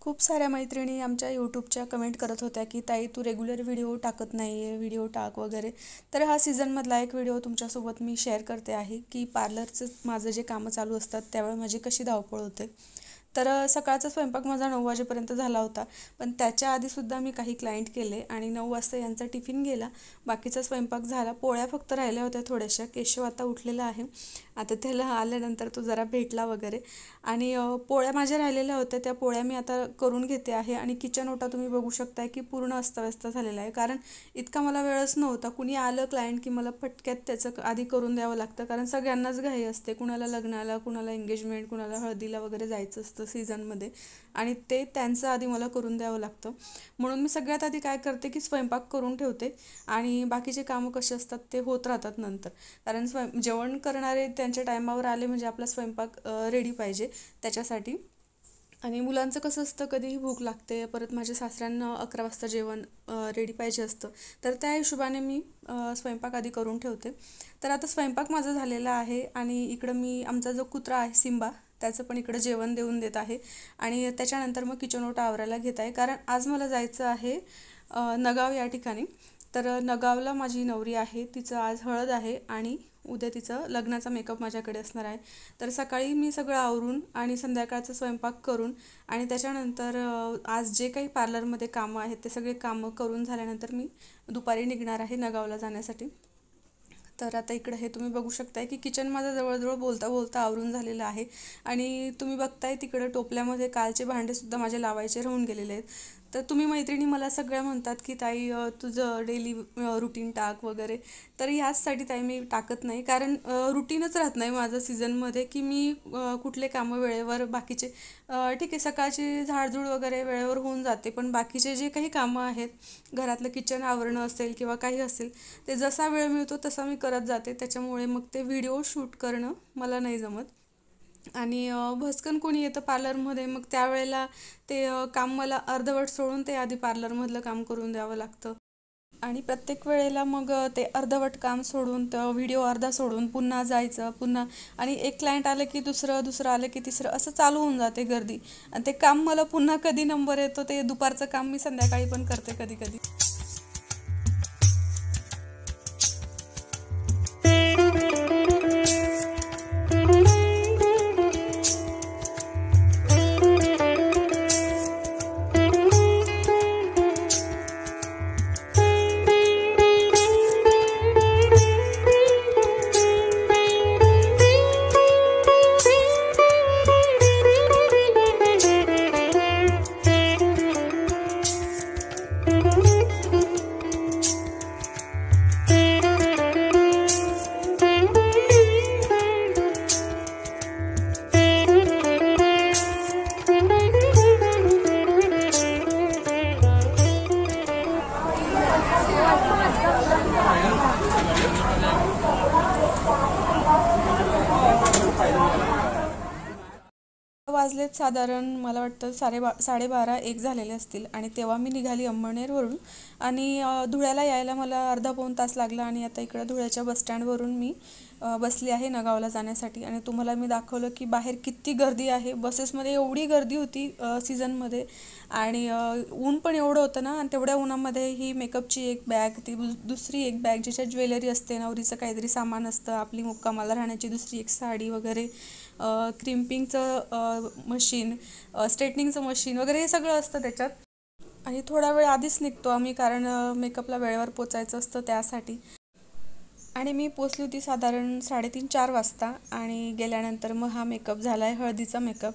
खूप साऱ्या मैत्रिणी आमच्या यूट्यूबच्या कमेंट करत होत्या की ताई तू रेग्युलर व्हिडिओ टाकत नाही आहे, व्हिडिओ टाक वगैरे. तर हा सीझनमधला एक व्हिडिओ तुमच्यासोबत मी शेअर करते आहे की पार्लरचं माझं जे कामं चालू असतात त्यावेळी माझी कशी धावपळ होते. तर सकाळचा स्वयंपाक माझा 9 वाजेपर्यंत झाला होता, पण त्याच्या आधीसुद्धा मी काही क्लायंट केले आणि 9 वाजता यांचा टिफिन गेला. बाकीचा स्वयंपाक झाला, पोळ्या फक्त राहिल्या होत्या थोड्याशा. केशव आता उठलेला आहे, आता त्याला आल्यानंतर तो जरा भेटला वगैरे. आणि पोळ्या माझ्या राहिलेल्या होत्या, त्या पोळ्या मी आता करून घेते आहे. आणि किचन ओटा तुम्ही बघू शकताय की पूर्ण अस्तव्यस्त झालेला आहे, कारण इतका मला वेळच नव्हता. कुणी आलं क्लायंट की मला फटक्यात त्याचं आधी करून द्यावं लागतं, कारण सगळ्यांनाच घाई असते. कुणाला लग्नाला, कुणाला एंगेजमेंट, कुणाला हळदीला वगैरे जायचं असतं सीझनमध्ये, आणि ते त्यांचं आधी मला करून द्यावं लागतं. म्हणून मी सगळ्यात आधी काय करते की स्वयंपाक करून ठेवते आणि बाकीचे कामं कसे असतात ते होत राहतात नंतर. कारण जेवण करणारे त्यांच्या टायमावर आले म्हणजे आपला स्वयंपाक रेडी पाहिजे त्याच्यासाठी. आणि मुलांचं कसं असतं, कधीही भूक लागते, परत माझ्या सासऱ्यांना 11 वाजता जेवण रेडी पाहिजे असतं, तर त्या हिशोबाने मी स्वयंपाक आधी करून ठेवते. तर आता स्वयंपाक माझा झालेला आहे आणि इकडं मी आमचा जो कुत्रा आहे सिम्बा, त्याचं पण इकडं जेवण देऊन देत आहे. आणि त्याच्यानंतर मग किचन ओटा आवरायला घेत आहे, कारण आज मला जायचं आहे नगाव या ठिकाणी. तर नगावला माझी नवरी आहे, तिचं आज हळद आहे आणि उद्या तिचं लग्नाचा मेकअप माझ्याकडे असणार आहे. तर सकाळी मी सगळं आवरून आणि संध्याकाळचा स्वयंपाक करून आणि त्याच्यानंतर आज जे काही पार्लरमध्ये कामं आहेत ते सगळे कामं करून झाल्यानंतर मी दुपारी निघणार आहे नगावला जाण्यासाठी. तर आता इकडे हे तुम्ही बघू शकताय की किचन माझं जवळजवळ बोलता बोलता आवरून झालेलं आहे. आणि तुम्ही बघताय तिकडं टोपल्यामध्ये कालचे भांडेसुद्धा माझे लावायचे राहून गेलेले आहेत. तर तुम्ही मैत्रिणी मला सगळ्या म्हणतात की ताई तुझं डेली रुटीन टाक वगैरे. तर ह्याचसाठी ताई मी टाकत नाही, कारण रुटीनच राहत नाही माझं सीझनमध्ये की मी कुठले कामं वेळेवर बाकीचे ठीक आहे, सकाळची झाडझूड वगैरे वेळेवर होऊन जाते, पण बाकीचे जे काही कामं आहेत, घरातलं किचन आवरणं असेल किंवा काही असेल, ते जसा वेळ मिळतो तसा मी करत जाते. त्याच्यामुळे मग ते व्हिडिओ शूट करणं मला नाही जमत. आणि भस्कन कोणी येतं पार्लरमध्ये, मग त्यावेळेला ते काम मला अर्धवट सोडून ते आधी पार्लरमधलं काम करून द्यावं लागतं. आणि प्रत्येक वेळेला मग ते अर्धवट काम सोडून, तर व्हिडिओ अर्धा सोडून पुन्हा जायचं, पुन्हा आणि एक क्लायंट आलं की दुसरं, दुसरं आलं की तिसरं, असं चालू होऊन जाते गर्दी. आणि ते काम मला पुन्हा कधी नंबर येतो, ते दुपारचं काम मी संध्याकाळी पण करते कधी कधी. वाजलेत साधारण मला वाटतं 12:30-1 झालेले असतील. आणि तेव्हा मी निघाली अंमळनेरवरून. आणि धुळ्याला यायला मला अर्धा पाऊण तास लागला. आणि आता इकडं धुळ्याच्या बसस्टँडवरून मी बसली आहे नगावला जाण्यासाठी. आणि तुम्हाला मी दाखवलं की बाहेर किती गर्दी आहे. बसेसमध्ये एवढी गर्दी होती सीझनमध्ये. आणि ऊन पण एवढं होतं ना, आणि तेवढ्या उन्हामध्ये ही मेकअपची एक बॅग, ती दुसरी एक बॅग ज्याच्यात ज्वेलरी असते, नवरीचं काहीतरी सामान असतं, आपली मुक्कामाला राहण्याची दुसरी एक साडी वगैरे, क्रिम्पिंगचं मशीन, स्ट्रेटनिंगचं मशीन वगैरे, हे सगळं असतं त्याच्यात. आणि थोडा वेळ आधीच निघतो आम्ही, कारण मेकअपला वेळेवर पोचायचं असतं त्यासाठी. आणि मी पोचली होती साधारण 3:30-4 वाजता. आणि गेल्यानंतर मग हा मेकअप झाला आहे, हळदीचा मेकअप.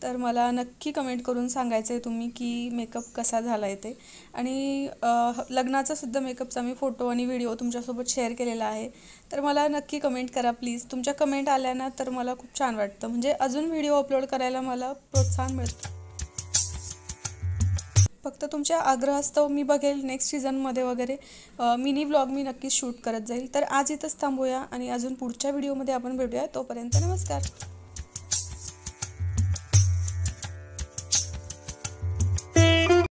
तर मला नक्की कमेंट करून सांगायचं आहे तुम्ही की मेकअप कसा झाला आहे ते. आणि लग्नाचासुद्धा मेकअपचा मी फोटो आणि व्हिडिओ तुमच्यासोबत शेअर केलेला आहे. तर मला नक्की कमेंट करा प्लीज. तुमच्या कमेंट आल्या ना तर मला खूप छान वाटतं, म्हणजे अजून व्हिडिओ अपलोड करायला मला प्रोत्साहन मिळतं. फक्त तुमच्या आग्रहास्तव मी बघेल नेक्स्ट सीझनमध्ये वगैरे मिनी ब्लॉग मी नक्कीच शूट करत जाईल. तर आज इथंच थांबूया आणि अजून पुढच्या व्हिडिओमध्ये आपण भेटूया. तोपर्यंत नमस्कार.